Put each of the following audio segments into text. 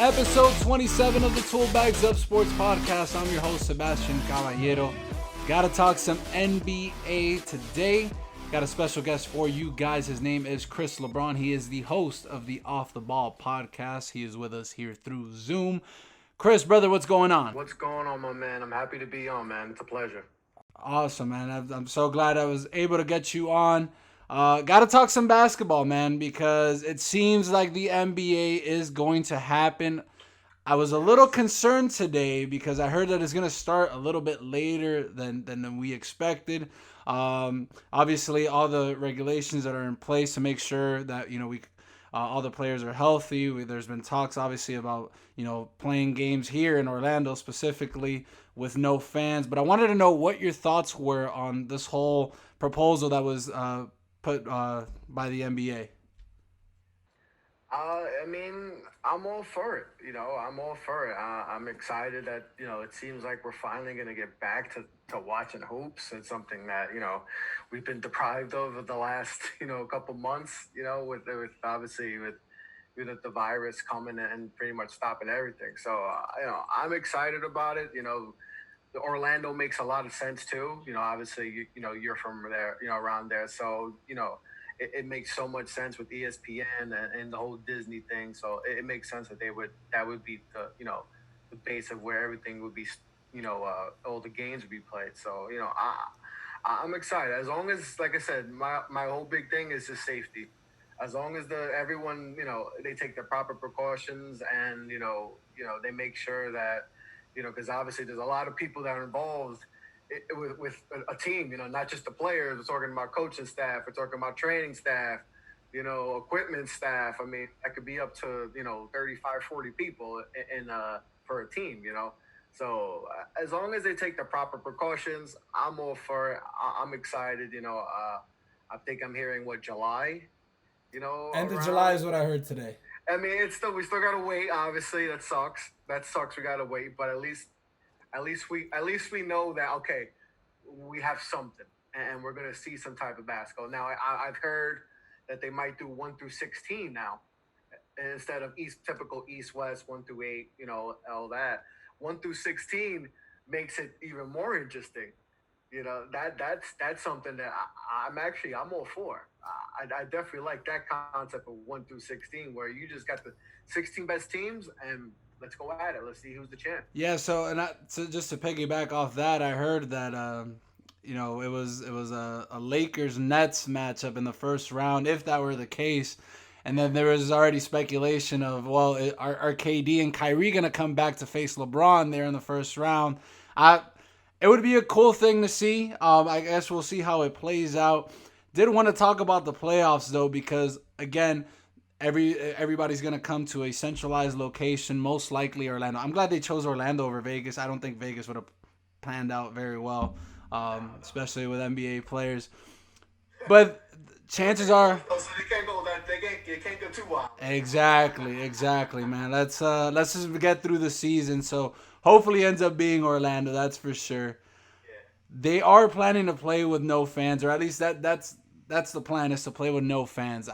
Episode 27 of the Tool Bags Up Sports Podcast. I'm your host, Sebastian Caballero. Gotta talk some NBA today. Got a special guest for you guys. His name is Chris Lebron. He is the host of the Off the Ball podcast. He is with us here through Zoom. Chris, brother, what's going on? What's going on, my man? I'm happy to be on, man. It's a pleasure. Awesome, man. I'm so glad I was able to get you on. Got to talk some basketball, man, because it seems like the NBA is going to happen. I was a little concerned today because I heard that it's going to start a little bit later than we expected. Obviously, all the regulations that are in place to make sure that all the players are healthy. There's been talks, obviously, about playing games here in Orlando specifically with no fans. But I wanted to know what your thoughts were on this whole proposal that was put by the NBA. I'm all for it. I'm all for it. I'm excited that, it seems like we're finally going to get back to watching hoops. It's something that, we've been deprived of the last, couple months, with obviously with the virus coming and pretty much stopping everything. So, I'm excited about it. Orlando makes a lot of sense too. Obviously, you're from there, around there. So, it makes so much sense with ESPN and the whole Disney thing. So it makes sense that that would be the base of where everything would be, all the games would be played. So, I'm excited. As long as, like I said, my whole big thing is just safety. As long as everyone, they take the proper precautions and, they make sure that, because obviously there's a lot of people that are involved with a team, not just the players. We're talking about coaching staff. We're talking about training staff, equipment staff. I mean, that could be up to, 35, 40 people for a team, So as long as they take the proper precautions, I'm all for it. I'm excited, I think I'm hearing July, End of around. July is what I heard today. I mean, we still gotta wait. Obviously, that sucks. We gotta wait, but at least we know that, okay, we have something and we're going to see some type of basketball. Now, I've heard that they might do 1 through 16 now instead of typical East-West 1 through 8, all that. 1 through 16 makes it even more interesting. That's something that I'm all for. I definitely like that concept of 1 through 16, where you just got the 16 best teams and let's go at it. Let's see who's the champ. Yeah. So just to piggyback off that, I heard that it was a Lakers Nets matchup in the first round, if that were the case. And then there was already speculation of, well, are KD and Kyrie going to come back to face LeBron there in the first round? It would be a cool thing to see. I guess we'll see how it plays out. Did want to talk about the playoffs, though, because, again, everybody's going to come to a centralized location, most likely Orlando. I'm glad they chose Orlando over Vegas. I don't think Vegas would have planned out very well, especially with NBA players. But chances are, so they can't go they can't go too wild. exactly, man. Let's just get through the season. So hopefully ends up being Orlando. That's for sure. They are planning to play with no fans, or at least that's the plan, is to play with no fans.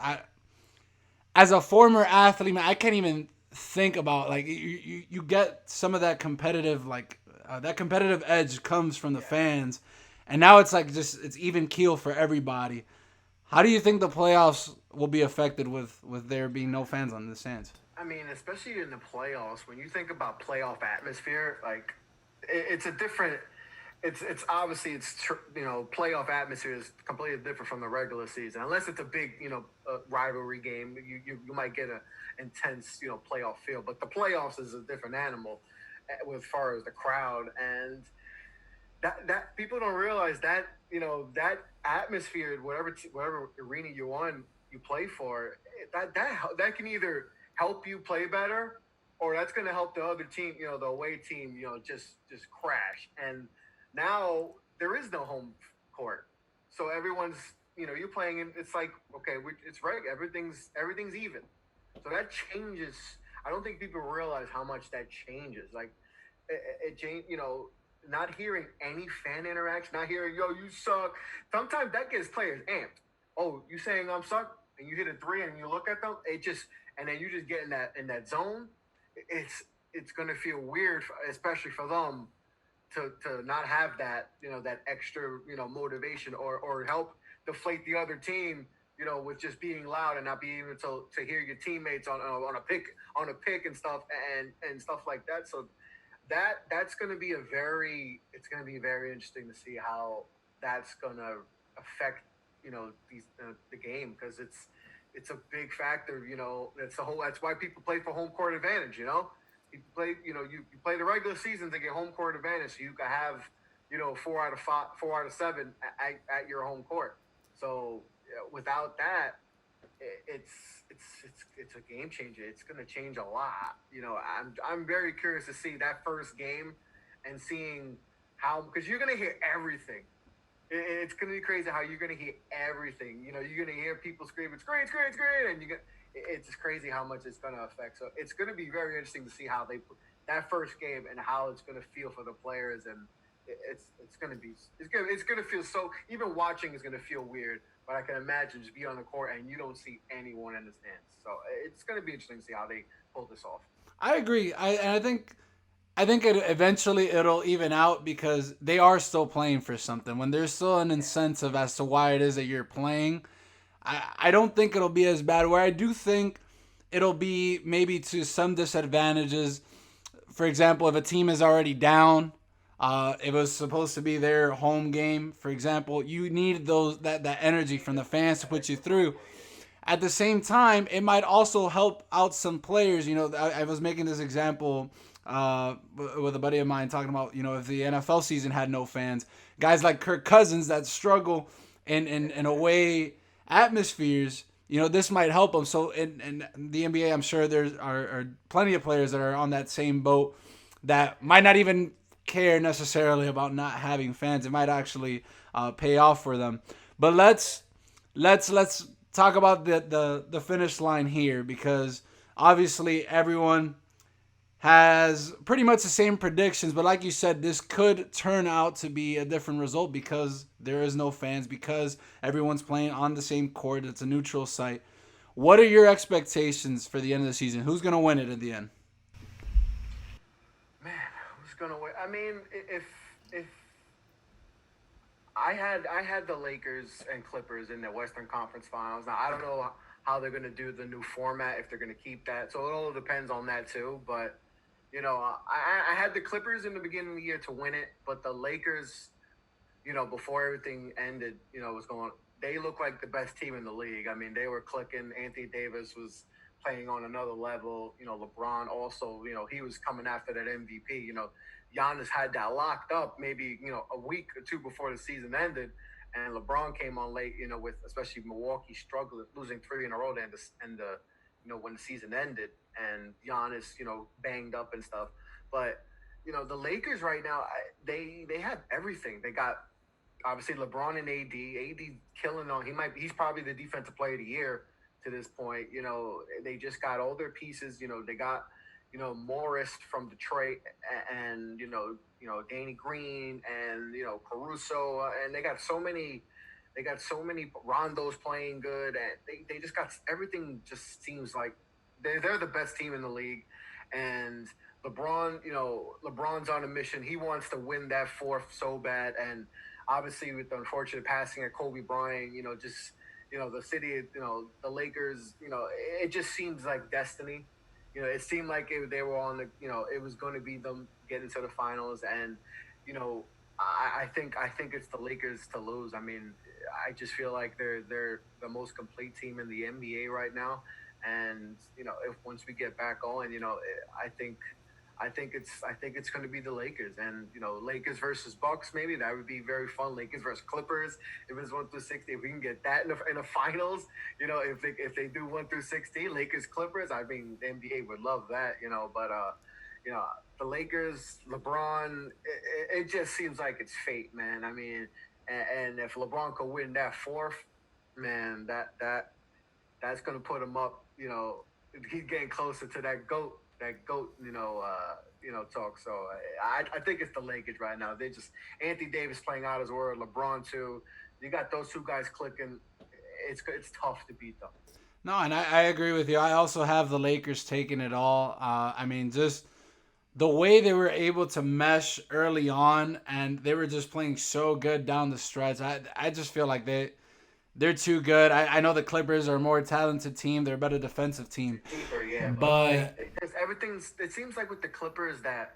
As a former athlete, man, I can't even think about, like, you get some of that competitive, that competitive edge comes from the fans, and now it's like it's even keel for everybody. How do you think the playoffs will be affected with there being no fans on the stands? I mean, especially in the playoffs, when you think about playoff atmosphere, like it's a different. It's obviously playoff atmosphere is completely different from the regular season, unless it's a big rivalry game. You might get an intense playoff feel, but the playoffs is a different animal as far as the crowd, and that people don't realize that that atmosphere, whatever arena you play for, that can either help you play better, or that's going to help the other team, the away team, just crash. And now there is no home court, so everyone's you're playing in. It's like, okay, it's right. Everything's even. So that changes. I don't think people realize how much that changes. Like it changed. Not hearing any fan interaction, not hearing "yo, you suck." Sometimes that gets players amped. Oh, you saying I'm suck, and you hit a three, and you look at them. And then you just get in that zone. it's going to feel weird, especially for them, to not have that, that extra, motivation, or help deflate the other team, with just being loud and not being able to hear your teammates on a pick and stuff, and stuff like that. So that's going to be it's going to be very interesting to see how that's going to affect, the game, because it's a big factor. That's why people play for home court advantage. People play, you play the regular season to get home court advantage, so you can have, 4 out of 5, 4 out of 7 at your home court. So without that, it's it's a game changer. It's going to change a lot. I'm very curious to see that first game, and seeing how, because you're going to hear everything. It's going to be crazy how you're going to hear everything. You're going to hear people screaming, "Screen, screen, screen," and it's just crazy how much it's going to affect. So it's going to be very interesting to see how they that first game, and how it's going to feel for the players. And it's going to be it's going to feel so. Even watching is going to feel weird, but I can imagine just be on the court and you don't see anyone in the stands. So it's going to be interesting to see how they pull this off. I agree. I think eventually it'll even out because they are still playing for something. When there's still an Yeah. incentive as to why it is that you're playing, I don't think it'll be as bad. Where I do think it'll be maybe to some disadvantages. For example, if a team is already down, it was supposed to be their home game. For example, you need that energy from the fans to put you through. At the same time, it might also help out some players. I was making this example with a buddy of mine talking about, if the NFL season had no fans, guys like Kirk Cousins that struggle in away atmospheres, this might help them. So in the NBA, I'm sure are plenty of players that are on that same boat that might not even care necessarily about not having fans. It might actually pay off for them. But let's talk about the finish line here, because obviously everyone has pretty much the same predictions, but like you said, this could turn out to be a different result because there is no fans, because everyone's playing on the same court. It's a neutral site. What are your expectations for the end of the season? Who's going to win it at the end? Man, who's gonna win? I mean, if I had the Lakers and Clippers in the Western Conference Finals. Now I don't know how they're gonna do the new format, if they're gonna keep that. So it all depends on that too. But I had the Clippers in the beginning of the year to win it, but the Lakers, before everything ended, was going. They look like the best team in the league. I mean, they were clicking. Anthony Davis was playing on another level. LeBron also, he was coming after that MVP. Giannis had that locked up maybe, a week or two before the season ended, and LeBron came on late. With especially Milwaukee struggling, losing three in a row, and the when the season ended, and Giannis, banged up and stuff. But the Lakers right now, they have everything. They got obviously LeBron and AD. AD killing on. He's probably the defensive player of the year to this point. They just got all their pieces. They got Morris from Detroit, and Danny Green, and Caruso, and they got so many. They got so many. Rondo's playing good, and they just got everything. Just seems like they're the best team in the league, and LeBron's on a mission. He wants to win that fourth so bad, and obviously with the unfortunate passing of Kobe Bryant, just the city, the Lakers, it just seems like destiny. It seemed like they were on the, it was going to be them getting to the finals, and you know, I think it's the Lakers to lose. I mean, I just feel like they're the most complete team in the NBA right now, and if once we get back on, I think it's going to be the Lakers, and Lakers versus Bucks, maybe that would be very fun. Lakers versus Clippers, if it's 1 through 60, if we can get that in the finals, if they do 1 through 16, Lakers Clippers, I mean the NBA would love that, but you know the Lakers, LeBron, it just seems like it's fate, man. I mean, and if LeBron could win that fourth, man, that's going to put him up. He's getting closer to that goat. Talk. So I think it's the Lakers right now. They just Anthony Davis playing out his word. LeBron too. You got those two guys clicking. It's tough to beat them. No, and I agree with you. I also have the Lakers taking it all. I mean, just the way they were able to mesh early on, and they were just playing so good down the stretch. I just feel like they're too good. I know the Clippers are a more talented team. They're a better defensive team, Deeper, yeah, but but because everything's. It seems like with the Clippers that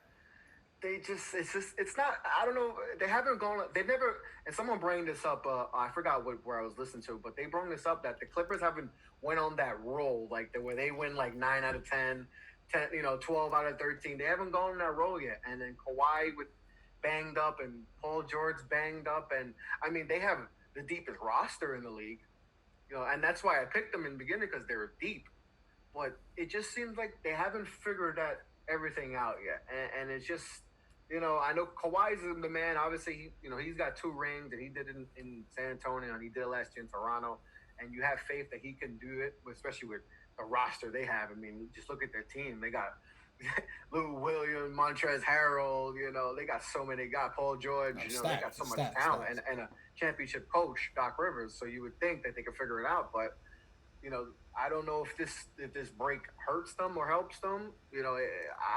it's not. I don't know. They haven't gone. They've never. And someone bring this up. I forgot where I was listening to, but they brought this up that the Clippers haven't went on that roll where they win like 9 out of 10, 10, 12 out of 13. They haven't gone on that roll yet. And then Kawhi with banged up and Paul George banged up, and I mean they have the deepest roster in the league. And that's why I picked them in the beginning because they were deep. But it just seems like they haven't figured that everything out yet, and it's just I know Kawhi's the man. Obviously, he's got 2 rings, and he did it in San Antonio, and he did it last year in Toronto. And you have faith that he can do it, especially with the roster they have. I mean, just look at their team. They got Lou Williams, Montrezl Harrell. They got so many. Got Paul George. They got so much talent, and a championship coach, Doc Rivers. So you would think that they could figure it out, but I don't know if this break hurts them or helps them.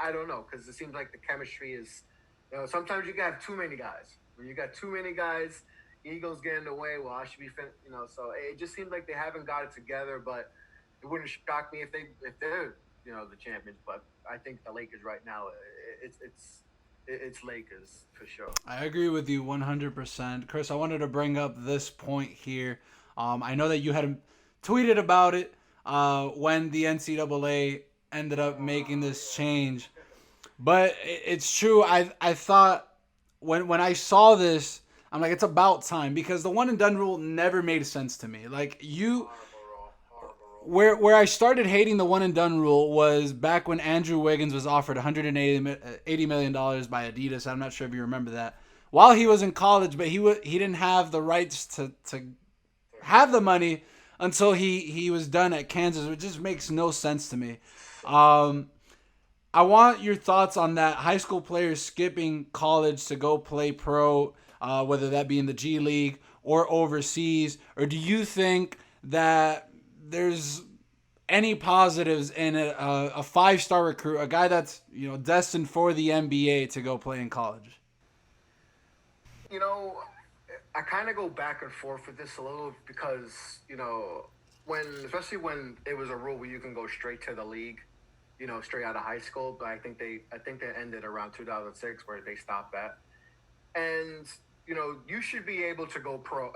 I don't know because it seems like the chemistry is. Sometimes you got too many guys. When you got too many guys, egos get in the way. Well, I should be fin. So it just seems like they haven't got it together. But it wouldn't shock me if they're the champions. But I think the Lakers right now, it's Lakers for sure. I agree with you 100%. Chris, I wanted to bring up this point here. I know that you had tweeted about it when the NCAA ended up making this change. But it's true. I thought when I saw this, I'm like, it's about time because the one and done rule never made sense to me. Like you, where I started hating the one and done rule was back when Andrew Wiggins was offered 180 million dollars by Adidas. I'm not sure if you remember that. While he was in college, but he didn't have the rights to have the money until he was done at Kansas, which just makes no sense to me. Um, I want your thoughts on that. High school players skipping college to go play pro, whether that be in the G League or overseas, or do you think that there's any positives in a 5-star recruit, a guy that's destined for the NBA to go play in college? You know, I kind of go back and forth with this a little because especially when it was a rule where you can go straight to the league, straight out of high school. But I think they ended around 2006 where they stopped that. And you should be able to go pro.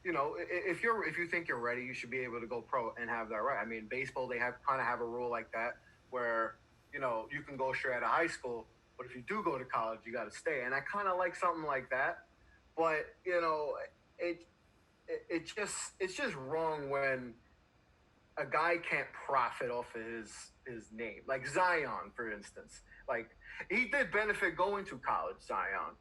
If you think you're ready, you should be able to go pro and have that right. I mean, baseball they have a rule like that where you can go straight out of high school, but if you do go to college, you got to stay. And I kind of like something like that, but it it's just wrong when a guy can't profit off of his name, like Zion, for instance. Like he did benefit going to college, Zion.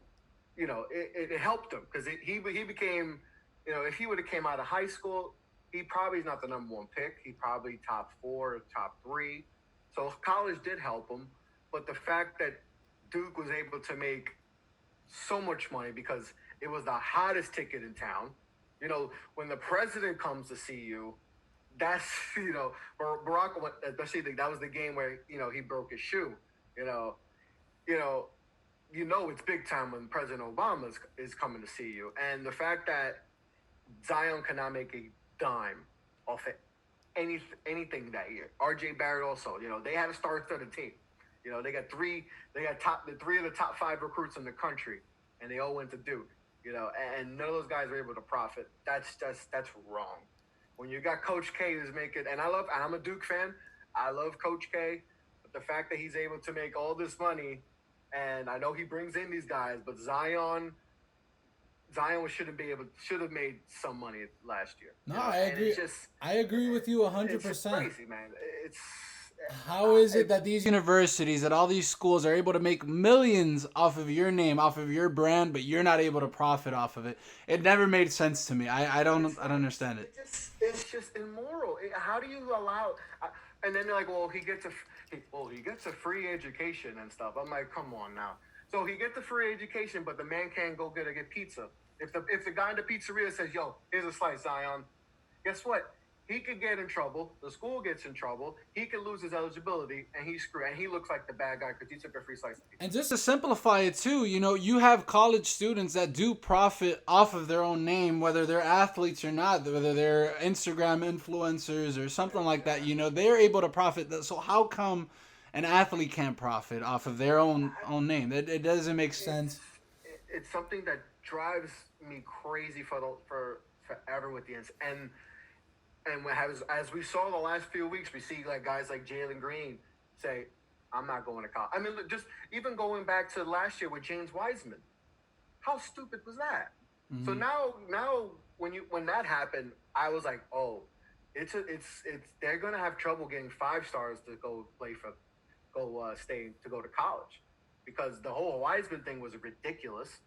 It helped him because he became, if he would have came out of high school, he probably is not the number 1 pick. He probably top 4, top 3. So college did help him, but the fact that Duke was able to make so much money because it was the hottest ticket in town. When the president comes to see you, that's Barack, especially that was the game where he broke his shoe. You know, you know, it's big time when President Obama is coming to see you, and the fact that Zion cannot make a dime off it, anything that year. R.J. Barrett also, they had a star-studded team. They got the 3 of the top 5 recruits in the country, and they all went to Duke. And none of those guys were able to profit. That's wrong. When you got Coach K who's making, and I'm a Duke fan. I love Coach K, but the fact that he's able to make all this money, and I know he brings in these guys, but Zion should have made some money last year. No, I agree. I agree with you 100%. It's crazy, man. It's How is it that these universities, that all these schools are able to make millions off of your name, off of your brand, but you're not able to profit off of it? It never made sense to me. I don't understand it. It's just immoral. How do you allow? And then they're like, well, he gets a free education and stuff. I'm like, come on now. So he gets a free education, but the man can't go get pizza. If the guy in the pizzeria says, yo, here's a slice, Zion, guess what? he could get in trouble. The school gets in trouble. He could lose his eligibility, and he's screwed. And he looks like the bad guy because he took a free slice of pizza. And just to simplify it too, you have college students that do profit off of their own name, whether they're athletes or not, whether they're Instagram influencers or something like that. They're able to profit. So how come an athlete can't profit off of their own name? It doesn't make It's sense. it's something that drives me crazy for forever with the and as we saw the last few weeks, we see like guys like Jalen Green say, "I'm not going to college." I mean, look, just even going back to last year with James Wiseman, how stupid was that? So Hmm. now when that happened, I was like, "Oh, it's they're gonna have trouble getting 5 stars to go play for stay to go to college because the whole Wiseman thing was ridiculous."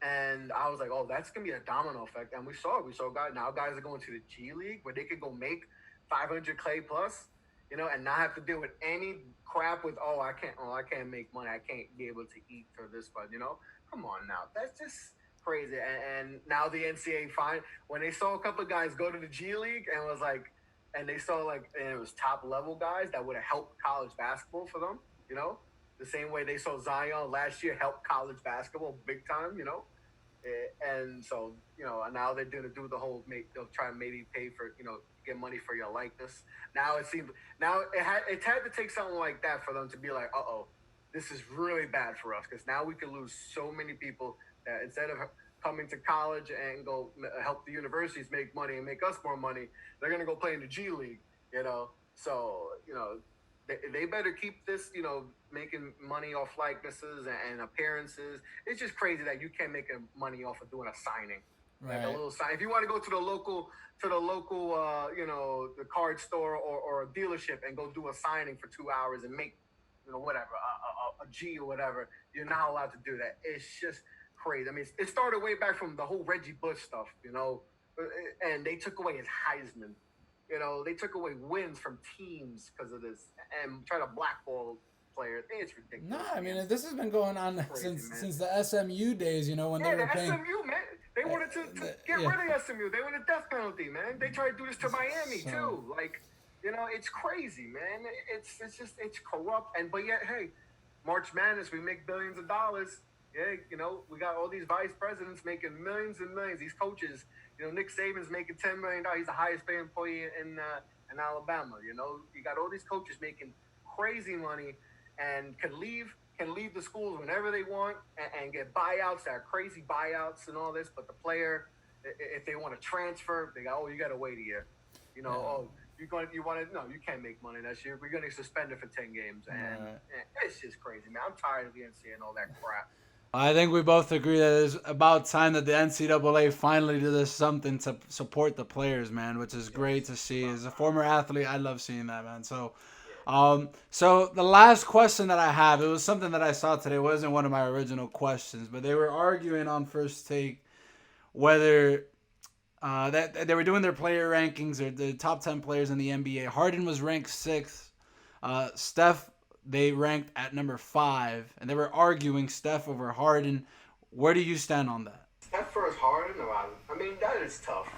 And I was like, "Oh, that's gonna be a domino effect." And we saw guys are going to the G League where they could go make 500K plus, and not have to deal with any crap with, I can't make money, I can't be able to eat for this, but come on now, that's just crazy. And now the NCAA fine when they saw a couple of guys go to the G League and was like, and they saw like, and it was top level guys that would have helped college basketball for them, you know, the same way they saw Zion last year help college basketball big time. And so and now they're going to do the whole they'll try and maybe pay for get money for your likeness. Now it seems now it had to take something like that for them to be like, this is really bad for us because now we could lose so many people that instead of coming to college and go help the universities make money and make us more money, they're going to go play in the G League. So they better keep this, making money off likenesses and appearances. It's just crazy that you can't make money off of doing a signing, like a Right. little sign. If you want to go to the local, the card store or a dealership and go do a signing for 2 hours and make, whatever, a G or whatever, you're not allowed to do that. It's just crazy. I mean, it started way back from the whole Reggie Bush stuff, and they took away his Heisman. They took away wins from teams because of this and try to blackball players. It's No, ridiculous I in the mean end. this has been going on Crazy, since man. the SMU days. When they Yeah, were the playing. SMU, man. They Uh, wanted to get yeah. rid of SMU. They wanted the death penalty, man. They tried to do this to Miami So too. Like, it's crazy, man. It's corrupt. And but yet, hey, March Madness, we make billions of dollars. Yeah, we got all these vice presidents making millions and millions. These coaches, Nick Saban's making $10 million. He's the highest paid employee in Alabama. You got all these coaches making crazy money and can leave the schools whenever they want and get buyouts that are crazy buyouts and all this. But the player, if they want to transfer, they go, you got to wait a year. yeah. You want to no, you can't make money this year. We're going to suspend it for 10 games, and Right. it's just crazy, man. I'm tired of the NCAA and all that crap. I think we both agree that it's about time that the NCAA finally did something to support the players, man, which is Yes, great to it's see. about As a time. former athlete, I love seeing that, man. Yeah. So the last question that I have, it was something that I saw today. It wasn't one of my original questions, but they were arguing on First Take whether that they were doing their player rankings or the top 10 players in the NBA. Harden was ranked sixth. Steph they ranked at number five, and they were arguing Steph over Harden. Where do you stand on that? Steph first Harden around. I mean, that is tough.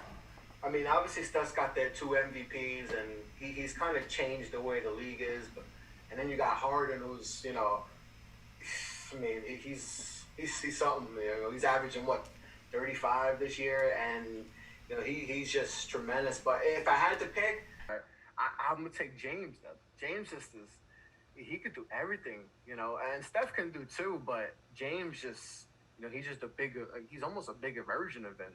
I mean, obviously Steph's got their two MVPs, and he's kind of changed the way the league is. But and then you got Harden, who's I mean, he's something. He's averaging what 35 this year, and he's just tremendous. But if I had to pick, I'm gonna take James. Though. James just is. He could do everything, and Steph can do too. But James just, he's just a bigger. He's almost a bigger version of him.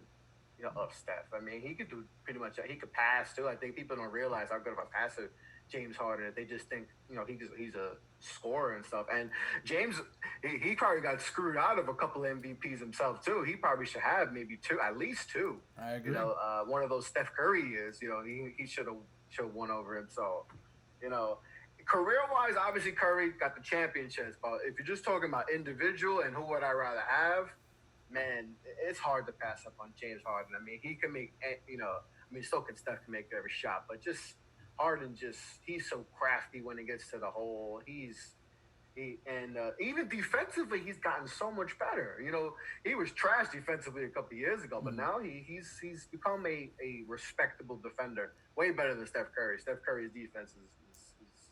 Of Steph. I mean, he could do pretty much. He could pass too. I think people don't realize how good of a passer James Harden. They just think he's a scorer and stuff. And James, he probably got screwed out of a couple of MVPs himself too. He probably should have maybe two, at least two. I agree. One of those Steph Curry years. He should have won over him. So, you know. Career wise, obviously Curry got the championships, but if you're just talking about individual and who would I rather have, man, it's hard to pass up on James Harden. I mean, he can make, so can Steph can make every shot, but just Harden, he's so crafty when it gets to the hole. And even defensively, he's gotten so much better. You know, he was trash defensively a couple years ago, but now he's become a respectable defender, way better than Steph Curry. Steph Curry's defense is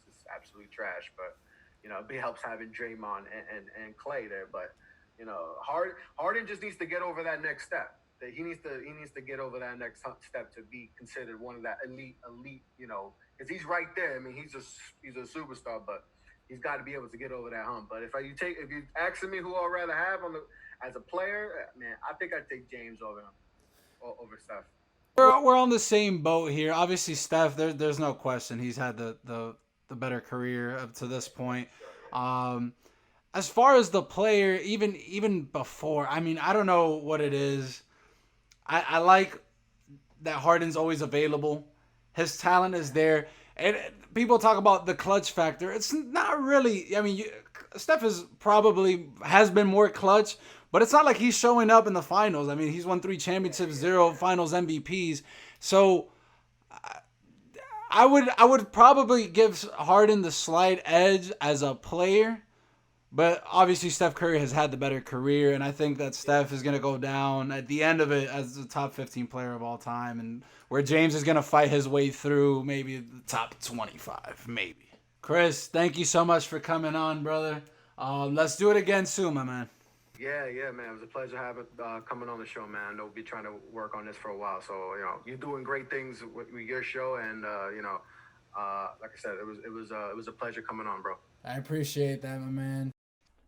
just absolute trash, but you know, it helps having Draymond and Clay there. But you know, Harden just needs to get over that next step. That he needs to get over that next step to be considered one of that elite. You know, because he's right there. I mean, he's a superstar, but he's got to be able to get over that hump. But if you asking me who I'd rather have on the as a player, man, I think I'd take James over him over Steph. We're on the same boat here. Obviously, Steph, there's no question he's had the better career up to this point. Um, as far as the player, even before, I mean, I don't know what it is. I like that Harden's always available. His talent is there. And people talk about the clutch factor. It's not really. I mean, Steph is probably has been more clutch, but it's not like he's showing up in the finals. I mean, he's won 3 championships, 0 finals MVPs. So I would probably give Harden the slight edge as a player, but obviously, Steph Curry has had the better career, and I think that Steph is going to go down at the end of it as the top 15 player of all time, and where James is going to fight his way through maybe the top 25, maybe. Chris, thank you so much for coming on, brother. Let's do it again soon, my man. Yeah, man. It was a pleasure having coming on the show, man. I know we'll be trying to work on this for a while. So you know, you're doing great things with your show, and you know, like I said, it was a pleasure coming on, bro. I appreciate that, my man.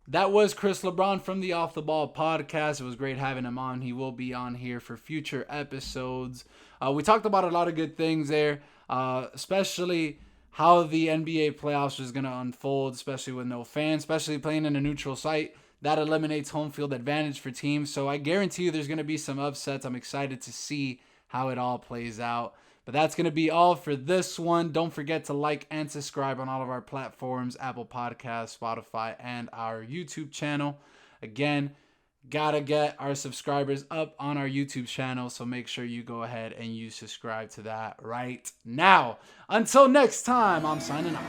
That was Chris Lebron from the Off the Ball podcast. It was great having him on. He will be on here for future episodes. We talked about a lot of good things there, especially how the NBA playoffs is going to unfold, especially with no fans, especially playing in a neutral site. That eliminates home field advantage for teams. So I guarantee you there's going to be some upsets. I'm excited to see how it all plays out. But that's going to be all for this one. Don't forget to like and subscribe on all of our platforms, Apple Podcasts, Spotify, and our YouTube channel. Again, gotta get our subscribers up on our YouTube channel, so make sure you go ahead and you subscribe to that right now. Until next time, I'm signing off.